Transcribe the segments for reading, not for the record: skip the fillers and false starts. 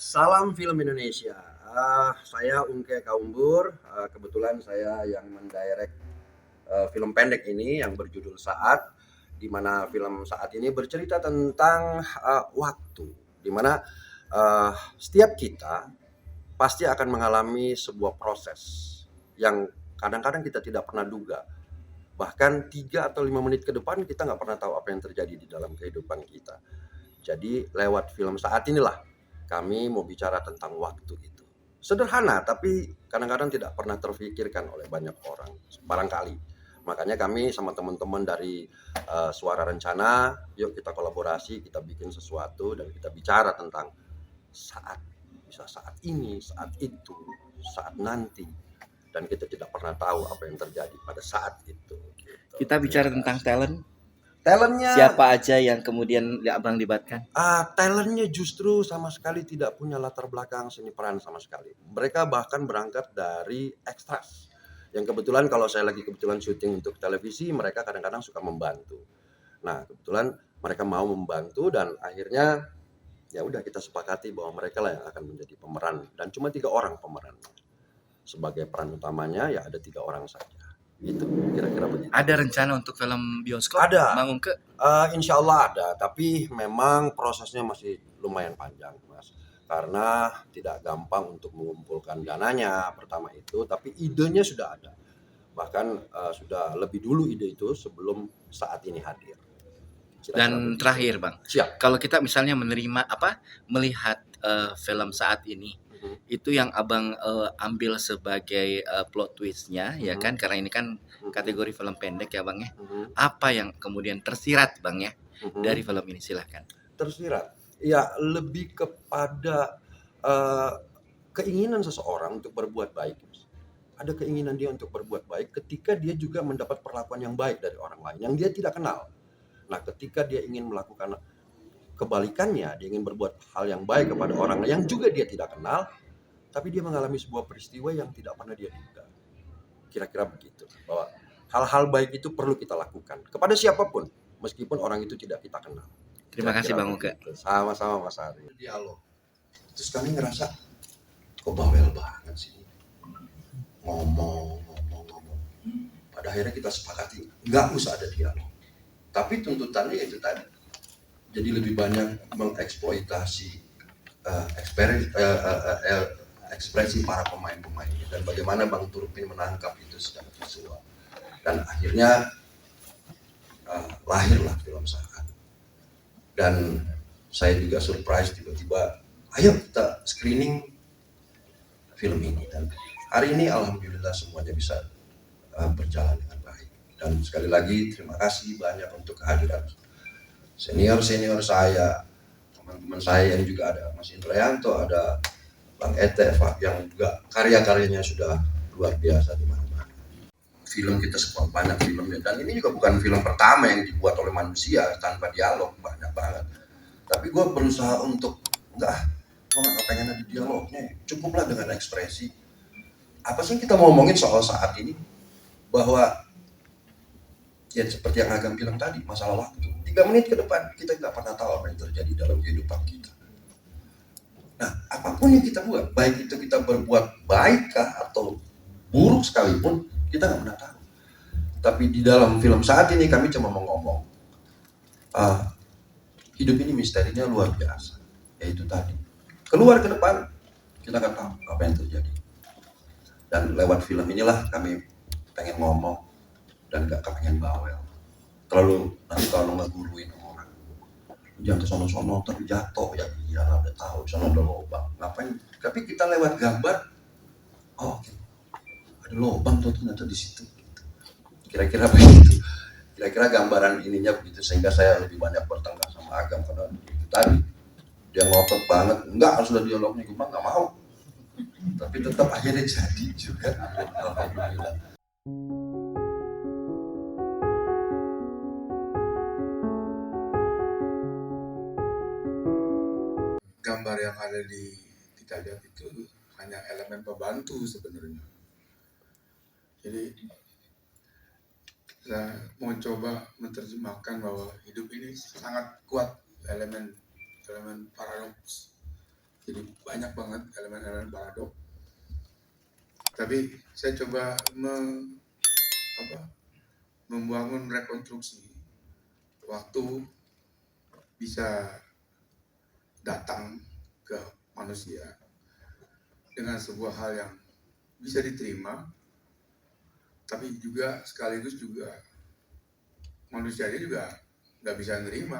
Salam film Indonesia. Saya Ungke Kaumbur. Kebetulan saya yang mendirect film pendek ini yang berjudul Saat, di mana film Saat ini bercerita tentang waktu, di mana setiap kita pasti akan mengalami sebuah proses yang kadang-kadang kita tidak pernah duga. Bahkan 3 atau 5 menit ke depan kita nggak pernah tahu apa yang terjadi di dalam kehidupan kita. Jadi lewat film Saat inilah kami mau bicara tentang waktu itu. Sederhana tapi kadang-kadang tidak pernah terfikirkan oleh banyak orang, barangkali. Makanya kami sama teman-teman dari Suara Rencana, yuk kita kolaborasi, kita bikin sesuatu dan kita bicara tentang saat. Bisa saat ini, saat itu, saat nanti. Dan kita tidak pernah tahu apa yang terjadi pada saat itu. Gitu. Kita bicara tentang talent. Talentnya Siapa aja yang kemudian Abang libatkan? talentnya justru sama sekali tidak punya latar belakang seni peran sama sekali. Mereka bahkan berangkat dari ekstras. Yang kebetulan kalau saya lagi kebetulan syuting untuk televisi, mereka kadang-kadang suka membantu. Nah, kebetulan mereka mau membantu dan akhirnya ya udah kita sepakati bahwa mereka lah yang akan menjadi pemeran dan cuma 3 orang pemeran. Sebagai peran utamanya ya ada 3 orang saja. Itu kira-kira begitu. Ada rencana untuk film bioskop? Ada. Bang Ungke? Insya Allah ada, tapi memang prosesnya masih lumayan panjang, Mas. Karena tidak gampang untuk mengumpulkan dananya, pertama itu, tapi idenya sudah ada. Bahkan sudah lebih dulu ide itu sebelum Saat ini hadir. Kira-kira Dan begitu. terakhir Bang, Siap. kalau kita misalnya melihat film Saat ini, itu yang Abang ambil sebagai plot twistnya, ya kan? Karena ini kan kategori film pendek ya Bang ya. Apa yang kemudian tersirat Bang ya dari film ini? Silahkan. Tersirat, ya lebih kepada keinginan seseorang untuk berbuat baik. Ada keinginan dia untuk berbuat baik ketika dia juga mendapat perlakuan yang baik dari orang lain yang dia tidak kenal. Nah, ketika dia ingin melakukan kebalikannya, dia ingin berbuat hal yang baik kepada orang yang juga dia tidak kenal, tapi dia mengalami sebuah peristiwa yang tidak pernah dia duga. Kira-kira begitu. Bahwa hal-hal baik itu perlu kita lakukan kepada siapapun, meskipun orang itu tidak kita kenal. Terima kasih Bang Ungke. Sama-sama Mas Ari. Dialog. Terus kami ngerasa kok bawel banget sih. Ngomong. Pada akhirnya kita sepakati nggak usah ada dialog. Tapi tuntutannya itu tadi. Jadi lebih banyak mengeksploitasi ekspresi para pemain-pemain dan bagaimana Bang Turpin menangkap itu secara visual. Dan akhirnya lahirlah film Saat. Dan saya juga surprise tiba-tiba, ayo kita screening film ini. Dan hari ini alhamdulillah semuanya bisa berjalan dengan baik. Dan sekali lagi terima kasih banyak untuk kehadiran senior-senior saya, teman-teman saya yang juga ada Mas Indrayanto, ada Bang Ete, yang juga karya-karyanya sudah luar biasa di mana-mana. Film kita sekian banyak filmnya, dan ini juga bukan film pertama yang dibuat oleh manusia tanpa dialog, banyak banget. Tapi gue berusaha untuk gue nggak pengen ada dialognya, cukuplah dengan ekspresi. Apa sih kita mau ngomongin soal Saat ini? Bahwa ya seperti yang Agam bilang tadi, masalah waktu. 3 menit ke depan kita nggak pernah tahu apa yang terjadi dalam kehidupan kita. Nah, apapun yang kita buat, baik itu kita berbuat baik kah atau buruk sekalipun, kita nggak pernah tahu. Tapi di dalam film Saat ini kami cuma mau ngomong, hidup ini misterinya luar biasa. Yaitu tadi, keluar ke depan, kita nggak tahu apa yang terjadi. Dan lewat film inilah kami pengen ngomong dan gak pengen bawel. Terlalu nanti kalau ngeguruin orang, jangan ke sono-sono terjatuh, ya iyalah udah tahu sana ada lubang. Ngapain? Tapi kita lewat gambar, oh okay, ada lubang tuh ternyata di situ. Kira-kira begitu. Kira-kira gambaran ininya begitu, sehingga saya lebih banyak bertengkar sama Agam karena itu tadi dia ngotot banget, enggak harus ada dialognya, gue nggak mau. Tapi tetap akhirnya jadi juga. Alhamdulillah. Gambar yang ada di kita lihat itu hanya elemen pembantu sebenarnya. Jadi kita mau coba menerjemahkan bahwa hidup ini sangat kuat elemen paradoks. Jadi banyak banget elemen-elemen paradok. Tapi saya coba membangun rekonstruksi waktu bisa datang ke manusia dengan sebuah hal yang bisa diterima, tapi juga sekaligus juga manusianya juga nggak bisa menerima,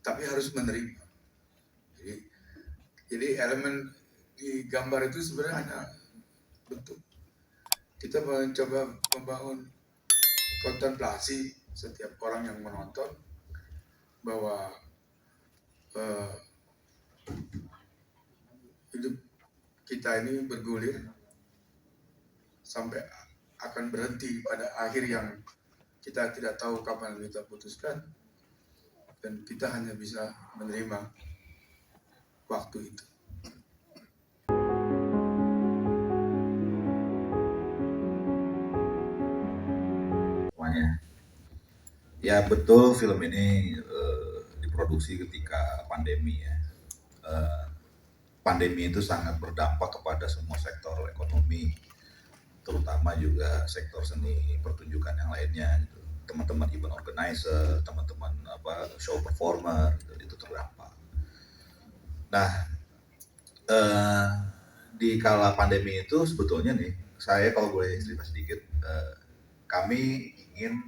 tapi harus menerima. Jadi elemen di gambar itu sebenarnya hanya bentuk. Kita mencoba membangun kontemplasi setiap orang yang menonton bahwa hidup kita ini bergulir sampai akan berhenti pada akhir yang kita tidak tahu kapan kita putuskan, dan kita hanya bisa menerima waktu itu. Semuanya. Ya betul, film ini diproduksi ketika pandemi ya. Pandemi itu sangat berdampak kepada semua sektor ekonomi, terutama juga sektor seni pertunjukan yang lainnya. Gitu. Teman-teman event organizer, teman-teman show performer itu terdampak. Nah, di kala pandemi itu sebetulnya nih, saya kalau boleh cerita sedikit, kami ingin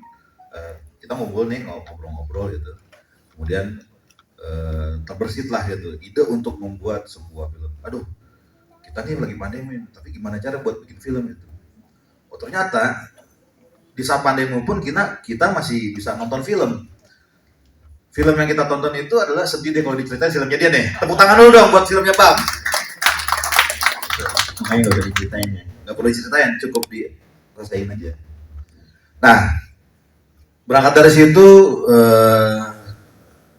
kita ngobrol nih, ngobrol-ngobrol gitu. Kemudian terbersit lah gitu ide untuk membuat sebuah film. Aduh, kita nih lagi pandemi, tapi gimana cara buat bikin film gitu. Oh ternyata di saat pandemi pun kita masih bisa nonton film. Film yang kita tonton itu adalah sedih deh kalau diceritain filmnya dia nih. Tepuk tangan dulu dong buat filmnya Bang. Makanya nggak usah diceritain ya. Nggak perlu diceritain, cukup dirasain aja. Nah, berangkat dari situ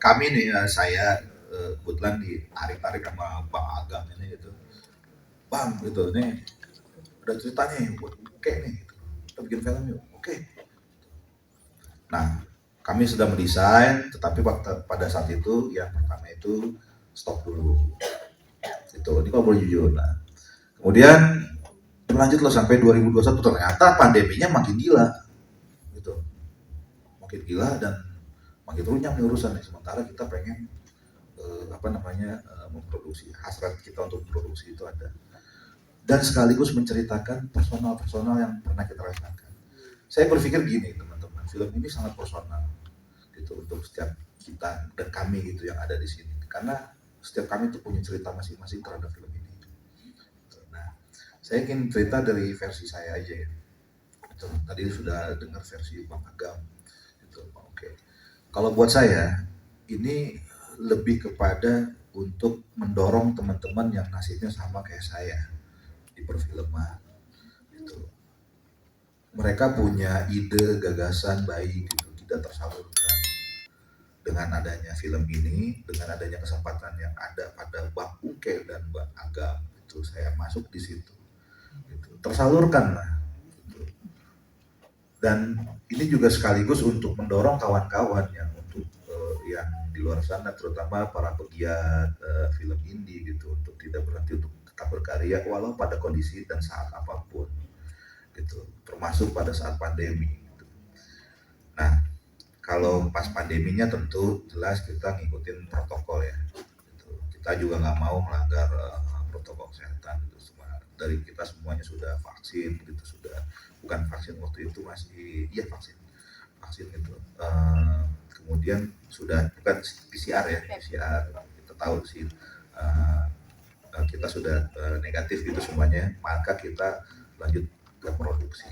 kami nih saya kebetulan ditarik sama Bang Agam ini gitu. Bang gitu nih ada ceritanya buat oke nih gitu. Kita bikin film yuk. Oke. Nah, kami sudah mendesain, tetapi pada saat itu yang pertama itu stop dulu. Itu ini kalau boleh jujur. Nah, kemudian berlanjut loh sampai 2021, ternyata pandeminya makin gila. Gitu. Makin gila dan makin runyam nih urusan. Sementara kita pengen memproduksi, hasrat kita untuk produksi itu ada, dan sekaligus menceritakan personal yang pernah kita rasakan. Saya berpikir gini teman-teman, film ini sangat personal gitu untuk setiap kita dan kami gitu yang ada di sini, karena setiap kami itu punya cerita masing-masing terhadap film ini. Nah, saya ingin cerita dari versi saya aja ya. Gitu. Tadi sudah dengar versi Bang Agam. Gitu. Oke. Kalau buat saya ini lebih kepada untuk mendorong teman-teman yang nasibnya sama kayak saya di perfilman. Gitu. Mereka punya ide, gagasan baik gitu, tidak tersalurkan. Dengan adanya film ini, dengan adanya kesempatan yang ada pada Bang Uke dan Bang Agam, itu saya masuk di situ. Gitu. Tersalurkan lah. Gitu. Dan ini juga sekaligus untuk mendorong kawan-kawan yang yang di luar sana, terutama para pegiat film indie gitu, untuk tidak berhenti untuk tetap berkarya walau pada kondisi dan saat apapun gitu, termasuk pada saat pandemi gitu. Nah, kalau pas pandeminya tentu jelas kita ngikutin protokol ya gitu. Kita juga nggak mau melanggar protokol kesehatan gitu. Semua dari kita semuanya sudah vaksin gitu, sudah bukan vaksin waktu itu masih vaksin gitu. Kemudian sudah bukan PCR ya, PCR kita tahu sih kita sudah negatif gitu semuanya, maka kita lanjut ke produksi.